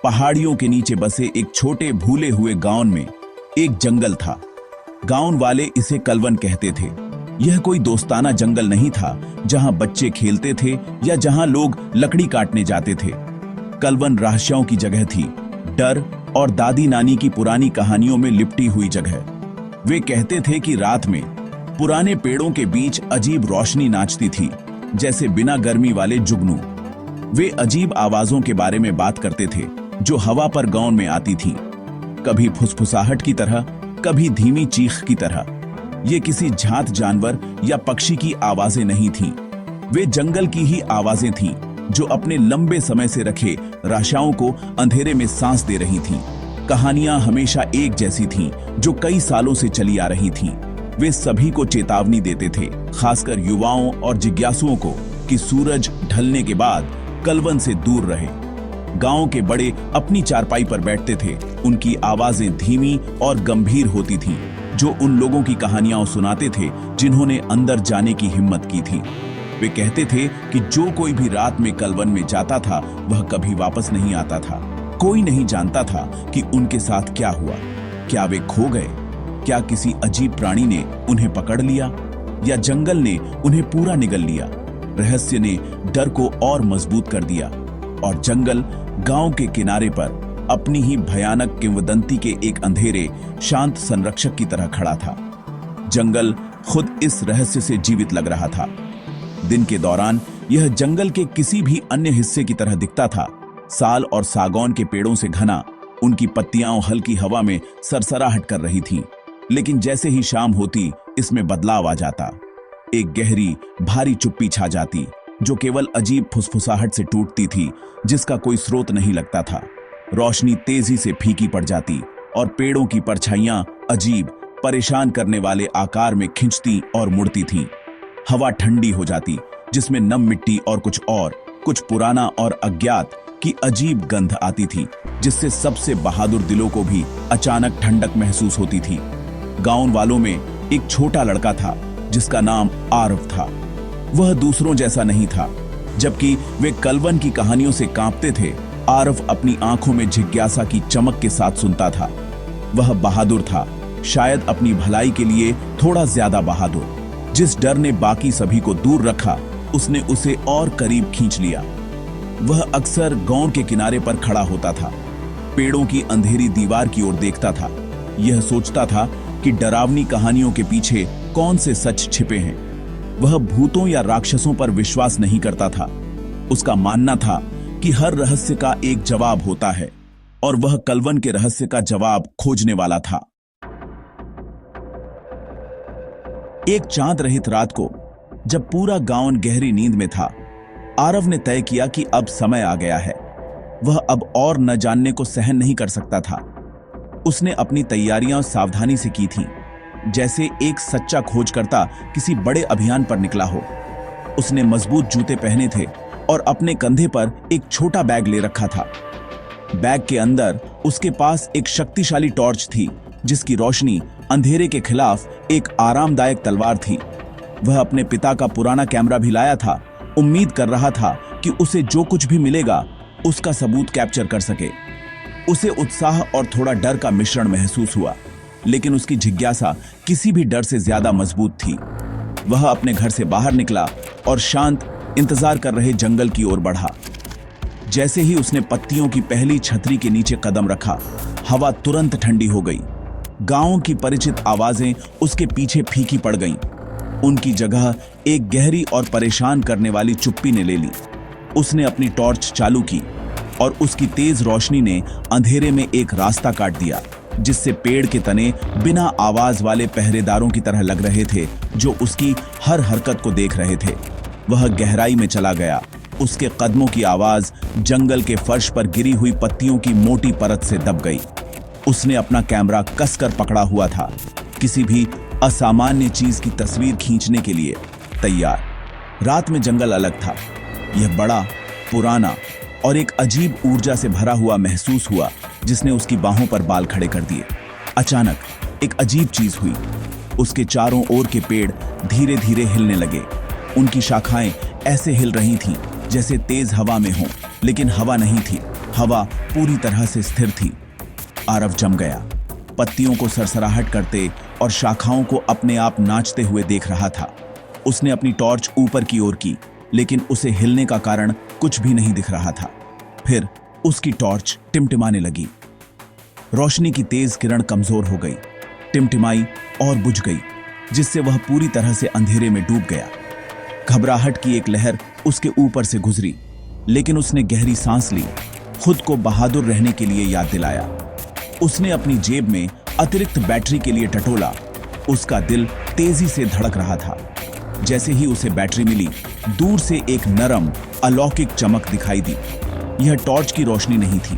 पहाड़ियों के नीचे बसे एक छोटे भूले हुए गांव में एक जंगल था। गांव वाले इसे कलवन कहते थे। यह कोई दोस्ताना जंगल नहीं था जहां बच्चे खेलते थे या जहां लोग लकड़ी काटने जाते थे। कलवन रहस्यों की जगह थी, डर और दादी नानी की पुरानी कहानियों में लिपटी हुई जगह। वे कहते थे कि रात में पुराने पेड़ों के बीच अजीब रोशनी नाचती थी, जैसे बिना गर्मी वाले जुगनू। वे अजीब आवाजों के बारे में बात करते थे जो हवा पर गांव में आती थी, कभी फुसफुसाहट की तरह, कभी धीमी चीख की तरह। ये किसी झांत जानवर या पक्षी की आवाजें नहीं थीं, वे जंगल की ही आवाजें थीं जो अपने लंबे समय से रखे रहस्यों को अंधेरे में सांस दे रही थीं। कहानियां हमेशा एक जैसी थीं, जो कई सालों से चली आ रही थीं। वे सभी को चेतावनी देते थे, खासकर युवाओं और जिज्ञासुओं को, कि सूरज ढलने के बाद कलवन से दूर रहे। गांव के बड़े अपनी चारपाई पर बैठते थे, उनकी आवाजें धीमी और गंभीर होती थीं, जो उन लोगों की कहानियां सुनाते थे जिन्होंने अंदर जाने की हिम्मत की थी। वे कहते थे कि जो कोई भी रात में कलवन में जाता था वह कभी वापस नहीं आता था। कोई नहीं जानता था कि उनके साथ क्या हुआ। क्या वे खो गए? क्या किसी अजीब प्राणी ने उन्हें पकड़ लिया, या जंगल ने उन्हें पूरा निगल लिया? रहस्य ने डर को और मजबूत कर दिया, और जंगल गांव के किनारे पर अपनी ही भयानक किंवदंती के एक अंधेरे शांत संरक्षक की तरह खड़ा था। जंगल खुद इस रहस्य से जीवित लग रहा था। दिन के दौरान यह जंगल के किसी भी अन्य हिस्से की तरह दिखता था। साल और सागौन के पेड़ों से घना, उनकी पत्तियां हल्की हवा में सरसराहट कर रही थीं। लेकिन जैसे ही शाम होती, इसमें बदलाव आ जाता। एक गहरी भारी चुप्पी छा जाती, जो केवल अजीब फुसफुसाहट से टूटती थी, जिसका कोई स्रोत नहीं लगता था। रोशनी तेजी से फीकी पड़ जाती और पेड़ों की परछाइयां अजीब, परेशान करने वाले आकार में खिंचती और मुड़ती थीं। हवा ठंडी हो जाती, जिसमें नम मिट्टी और कुछ पुराना और अज्ञात की अजीब गंध आती थी, जिससे सबसे बहादुर दिलों को भी अचानक ठंडक महसूस होती थी। गांव वालों में एक छोटा लड़का था जिसका नाम आरव था। वह दूसरों जैसा नहीं था। जबकि वे कलवन की कहानियों से कांपते थे, आरव अपनी आंखों में जिज्ञासा की चमक के साथ सुनता था। वह बहादुर था, शायद अपनी भलाई के लिए थोड़ा ज्यादा बहादुर। जिस डर ने बाकी सभी को दूर रखा, उसने उसे और करीब खींच लिया। वह अक्सर गांव के किनारे पर खड़ा होता था, पेड़ों की अंधेरी दीवार की ओर देखता था। यह सोचता था कि डरावनी कहानियों के पीछे कौन से सच छिपे हैं। वह भूतों या राक्षसों पर विश्वास नहीं करता था। उसका मानना था कि हर रहस्य का एक जवाब होता है, और वह कलवन के रहस्य का जवाब खोजने वाला था। एक चांद रहित रात को, जब पूरा गांव गहरी नींद में था, आरव ने तय किया कि अब समय आ गया है। वह अब और न जानने को सहन नहीं कर सकता था। उसने अपनी तैयारियां सावधानी से की थीं, जैसे एक सच्चा खोजकर्ता किसी बड़े अभियान पर निकला हो। उसने मजबूत जूते पहने थे और अपने कंधे पर एक छोटा बैग ले रखा था। बैग के अंदर उसके पास एक शक्तिशाली टॉर्च थी, जिसकी रोशनी अंधेरे के खिलाफ एक आरामदायक तलवार थी। वह अपने पिता का पुराना कैमरा भी लाया था, उम्मीद कर रहा था कि उसे जो कुछ भी मिलेगा उसका सबूत कैप्चर कर सके। उसे उत्साह और थोड़ा डर का मिश्रण महसूस हुआ, लेकिन उसकी जिज्ञासा किसी भी डर से ज्यादा मजबूत थी। वह अपने घर से बाहर निकला और शांत इंतजार कर रहे जंगल की ओर बढ़ा। जैसे ही उसने पत्तियों की पहली छतरी के नीचे कदम रखा, हवा तुरंत ठंडी हो गई। गांव की परिचित आवाजें उसके पीछे फीकी पड़ गईं। उनकी जगह एक गहरी और परेशान करने वाली चुप्पी ने ले ली। उसने अपनी टॉर्च चालू की और उसकी तेज रोशनी ने अंधेरे में एक रास्ता काट दिया, जिससे पेड़ के तने बिना आवाज वाले पहरेदारों की तरह लग रहे थे, जो उसकी हर हरकत को देख रहे थे। वह गहराई में चला गया। उसके कदमों की आवाज जंगल के फर्श पर गिरी हुई पत्तियों की मोटी परत से दब गई। उसने अपना कैमरा कसकर पकड़ा हुआ था, किसी भी असामान्य चीज की तस्वीर खींचने के लिए तैयार। रात में जंगल अलग था। यह बड़ा, पुराना और एक अजीब ऊर्जा से भरा हुआ महसूस हुआ, जिसने उसकी बाहों पर बाल खड़े कर दिए। अचानक एक अजीब चीज हुई। उसके चारों ओर के पेड़ धीरे धीरे हिलने लगे। उनकी शाखाएं ऐसे हिल रही थीं जैसे तेज हवा में हो, लेकिन हवा नहीं थी। हवा पूरी तरह से स्थिर थी। आरव जम गया, पत्तियों को सरसराहट करते और शाखाओं को अपने आप नाचते हुए देख रहा था। उसने अपनी टॉर्च ऊपर की ओर की, लेकिन उसे हिलने का कारण कुछ भी नहीं दिख रहा था। फिर उसकी टॉर्च टिमटिमाने लगी। रोशनी की तेज किरण कमजोर हो गई, टिमटिमाई और बुझ गई, जिससे वह पूरी तरह से अंधेरे में डूब गया। घबराहट की एक लहर उसके ऊपर से गुजरी, लेकिन उसने गहरी सांस ली, खुद को बहादुर रहने के लिए याद दिलाया। उसने अपनी जेब में अतिरिक्त बैटरी के लिए टटोला। उसका दिल तेजी से धड़क रहा था। जैसे ही उसे बैटरी मिली, दूर से एक नरम अलौकिक चमक दिखाई दी। यह टॉर्च की रोशनी नहीं थी,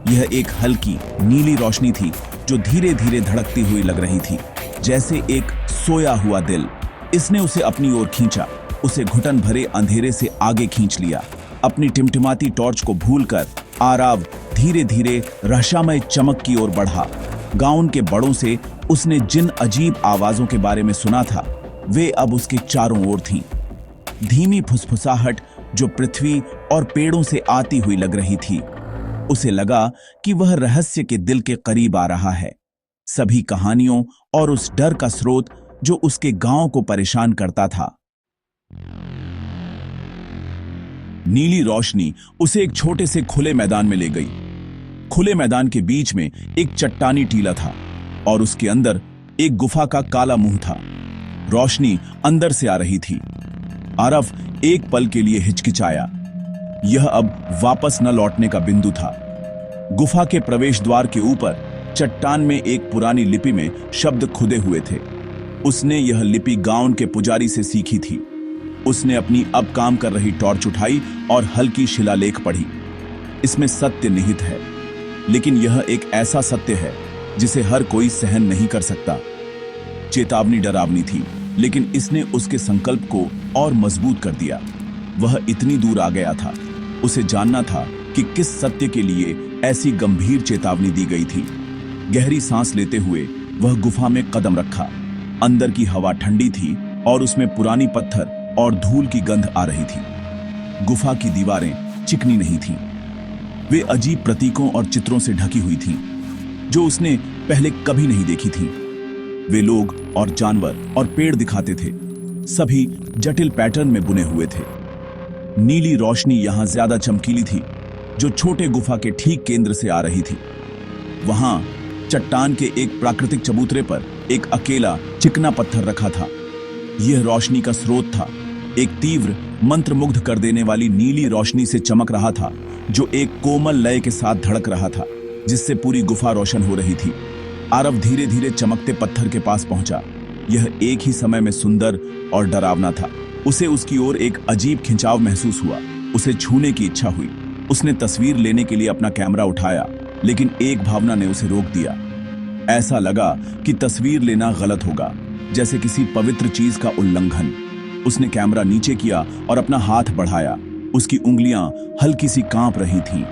यह एक हल्की नीली रोशनी थी जो धीरे धीरे धड़कती हुई लग रही थी, जैसे एक सोया हुआ दिल। इसने उसे अपनी ओर खींचा, उसे घुटन भरे अंधेरे से आगे खींच लिया। अपनी टिमटिमाती टॉर्च को भूलकर आरव धीरे धीरे रहस्यमय चमक की ओर बढ़ा। गांव के बड़ों से उसने जिन अजीब आवाजों के बारे में सुना था, वे अब उसके चारों ओर थीं। धीमी फुसफुसाहट जो पृथ्वी और पेड़ों से आती हुई लग रही थी। उसे लगा कि वह रहस्य के दिल के करीब आ रहा है, सभी कहानियों और उस डर का स्रोत जो उसके गांव को परेशान करता था। नीली रोशनी उसे एक छोटे से खुले मैदान में ले गई। खुले मैदान के बीच में एक चट्टानी टीला था और उसके अंदर एक गुफा का काला मुंह था। रोशनी अंदर से आ रही थी। आरव एक पल के लिए हिचकिचाया। यह अब वापस न लौटने का बिंदु था। गुफा के प्रवेश द्वार के ऊपर चट्टान में एक पुरानी लिपि में शब्द खुदे हुए थे। उसने यह लिपि गांव के पुजारी से सीखी थी। उसने अपनी अब काम कर रही टॉर्च उठाई और हल्की शिलालेख पढ़ी। इसमें सत्य निहित है, लेकिन यह एक ऐसा सत्य है जिसे हर कोई सहन नहीं कर सकता। चेतावनी डरावनी थी, लेकिन इसने उसके संकल्प को और मजबूत कर दिया। वह इतनी दूर आ गया था। उसे जानना था कि किस सत्य के लिए ऐसी गंभीर चेतावनी दी गई थी। गहरी सांस लेते हुए वह गुफा में कदम रखा। अंदर की हवा ठंडी थी और उसमें पुरानी पत्थर और धूल की गंध आ रही थी। गुफा की दीवारें चिकनी नहीं थीं। वे अजीब प्रतीकों और चित्रों से ढकी हुई थीं, जो उसने पहले कभी नहीं देखी थीं। वे लोग और जानवर और पेड़ दिखाते थे, सभी जटिल पैटर्न में बुने हुए थे। नीली रोशनी यहां ज्यादा चमकीली थी, जो छोटे गुफा के ठीक केंद्र से आ रही थी। वहां चट्टान के एक प्राकृतिक चबूतरे पर एक अकेला चिकना पत्थर रखा था। यह रोशनी का स्रोत था। एक तीव्र मंत्रमुग्ध कर देने वाली नीली रोशनी से चमक रहा था, जो एक कोमल लय के साथ धड़क रहा था, जिससे पूरी गुफा रोशन हो रही थी। आरव धीरे धीरे चमकते पत्थर के पास पहुंचा। यह एक ही समय में सुंदर और डरावना था। उसे उसकी ओर एक अजीब खिंचाव महसूस हुआ। उसे छूने की इच्छा हुई। उसने तस्वीर लेने के लिए अपना कैमरा उठाया, लेकिन एक भावना ने उसे रोक दिया। ऐसा लगा कि तस्वीर लेना गलत होगा, जैसे किसी पवित्र चीज का उल्लंघन। उसने कैमरा नीचे किया और अपना हाथ बढ़ाया। उसकी उंगलियां हल्की सी कांप रही थीं।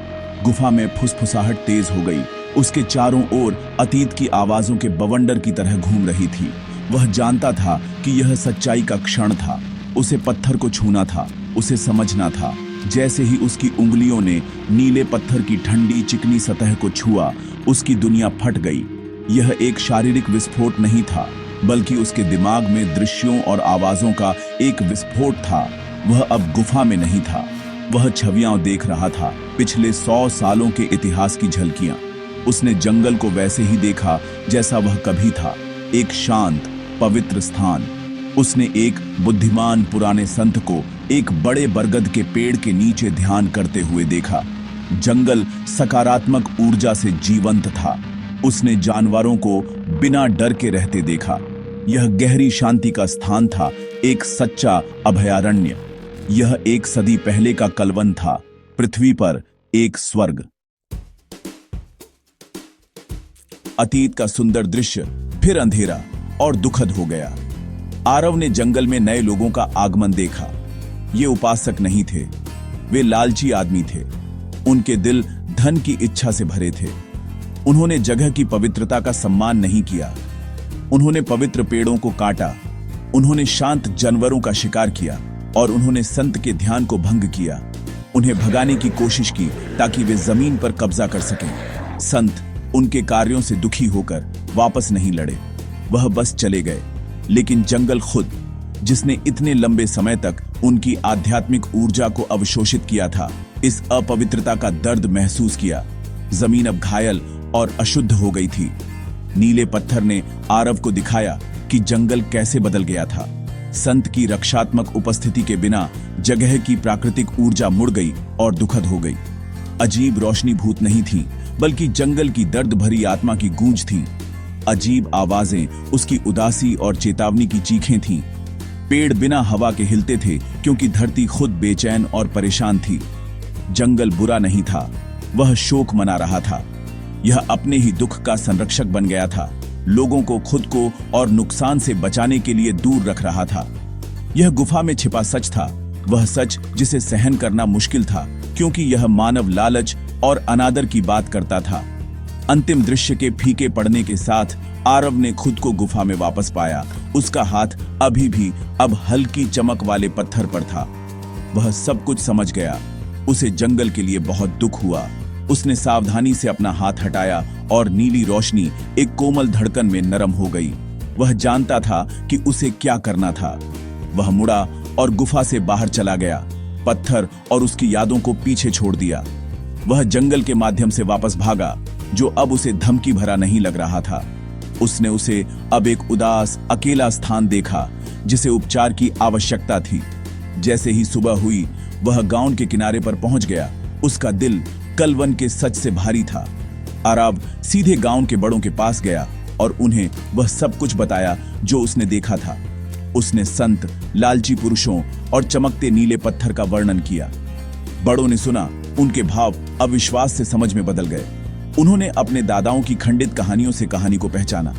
गुफा में फुसफुसाहट तेज हो गई। उसके चारों ओर अतीत की आवाजों के बवंडर की तरह घूम रही थी। वह जानता था कि यह सच्चाई का क्षण था। उसे पत्थर को छूना था, उसे समझना था। जैसे ही उसकी उंगलियों ने नीले पत्थर की ठंडी चिकनी सतह को छुआ, उसकी दुनिया फट गई। यह एक शारीरिक विस्फोट नहीं था, बल्कि उसके दिमाग में दृश्यों और आवाजों का एक विस्फोट था। वह अब गुफा में नहीं था, वह छवियां देख रहा था, पिछले 100 सालों के इतिहास की झलकियां। उसने जंगल को वैसे ही देखा जैसा वह कभी था, एक शांत पवित्र स्थान। उसने एक बुद्धिमान पुराने संत को एक बड़े बरगद के पेड़ के नीचे ध्यान करते हुए देखा। जंगल सकारात्मक ऊर्जा से जीवंत था। उसने जानवरों को बिना डर के रहते देखा। यह गहरी शांति का स्थान था, एक सच्चा अभयारण्य। यह एक सदी पहले का कलवन था, पृथ्वी पर एक स्वर्ग। अतीत का सुंदर दृश्य फिर अंधेरा और दुखद हो गया। आरव ने जंगल में नए लोगों का आगमन देखा। ये उपासक नहीं थे, वे लालची आदमी थे। उनके दिल धन की इच्छा से भरे थे। उन्होंने जगह की पवित्रता का सम्मान नहीं किया। उन्होंने पवित्र पेड़ों को काटा। उन्होंने शांत जानवरों का शिकार किया और उन्होंने संत के ध्यान को भंग किया। उन्हें भगाने की कोशिश की ताकि वे जमीन पर कब्जा कर सकें। संत उनके कार्यों से दुखी होकर वापस नहीं लड़े, वह बस चले गए। लेकिन जंगल खुद, जिसने इतने लंबे समय तक उनकी आध्यात्मिक ऊर्जा को अवशोषित किया था, इस अपवित्रता का दर्द महसूस किया। जमीन अब घायल और अशुद्ध हो गई थी। नीले पत्थर ने आरव को दिखाया कि जंगल कैसे बदल गया था। संत की रक्षात्मक उपस्थिति के बिना जगह की प्राकृतिक ऊर्जा मुड़ गई और दुखद हो गई। अजीब रोशनीभूत नहीं थी, बल्कि जंगल की दर्द भरी आत्मा की गूंज थी। अजीब आवाजें उसकी उदासी और चेतावनी की चीखें थीं। पेड़ बिना हवा के हिलते थे क्योंकि धरती खुद बेचैन और परेशान थी। जंगल बुरा नहीं था, वह शोक मना रहा था। यह अपने ही दुख का संरक्षक बन गया था, लोगों को खुद को और नुकसान से बचाने के लिए दूर रख रहा था। यह गुफा में छिपा सच था, वह सच जिसे सहन करना मुश्किल था, क्योंकि यह मानव लालच और अनादर की बात करता था। अंतिम दृश्य के फीके पड़ने के साथ आरव ने खुद को गुफा में वापस पाया। उसका हाथ अभी भी अब हल्की चमक वाले पत्थर पर था। वह सब कुछ समझ गया। उसे जंगल के लिए बहुत दुख हुआ। उसने सावधानी से अपना हाथ हटाया और नीली रोशनी एक कोमल धड़कन में नरम हो गई। वह जानता था कि उसे क्या करना था। वह मुड़ा और गुफा से बाहर चला गया, पत्थर और उसकी यादों को पीछे छोड़ दिया। वह जंगल के माध्यम से वापस भागा, जो अब उसे धमकी भरा नहीं लग रहा था। उसने उसे अब एक उदास, अकेला स्थान देखा, जिसे उपचार की आवश्यकता थी। जैसे ही सुबह हुई, वह गांव के किनारे पर पहुंच गया। उसका दिल कलवन के सच से भारी था। आरव सीधे गांव के बड़ों के पास गया और उन्हें वह सब कुछ बताया जो उसने देखा था। उसने संत, लालची पुरुषों और चमकते नीले पत्थर का वर्णन किया। बड़ों ने सुना, उनके भाव अविश्वास से समझ में बदल गए। उन्होंने अपने दादाओं की खंडित कहानियों से कहानी को पहचाना।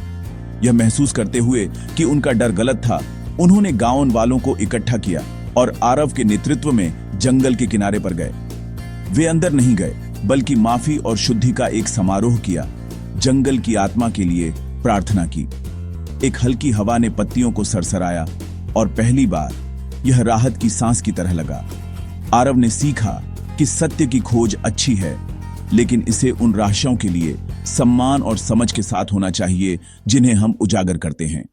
यह महसूस करते हुए कि उनका डर गलत था, उन्होंने गांव वालों को इकट्ठा किया और आरव के नेतृत्व में जंगल के किनारे पर गए। वे अंदर नहीं गए, बल्कि माफी और शुद्धि का एक समारोह किया। जंगल की आत्मा के लिए प्रार्थना की। एक हल्की हवा ने पत्तियों को सरसराया और पहली बार यह राहत की सांस की तरह लगा। आरव ने सीखा कि सत्य की खोज अच्छी है, लेकिन इसे उन रहस्यों के लिए सम्मान और समझ के साथ होना चाहिए जिन्हें हम उजागर करते हैं।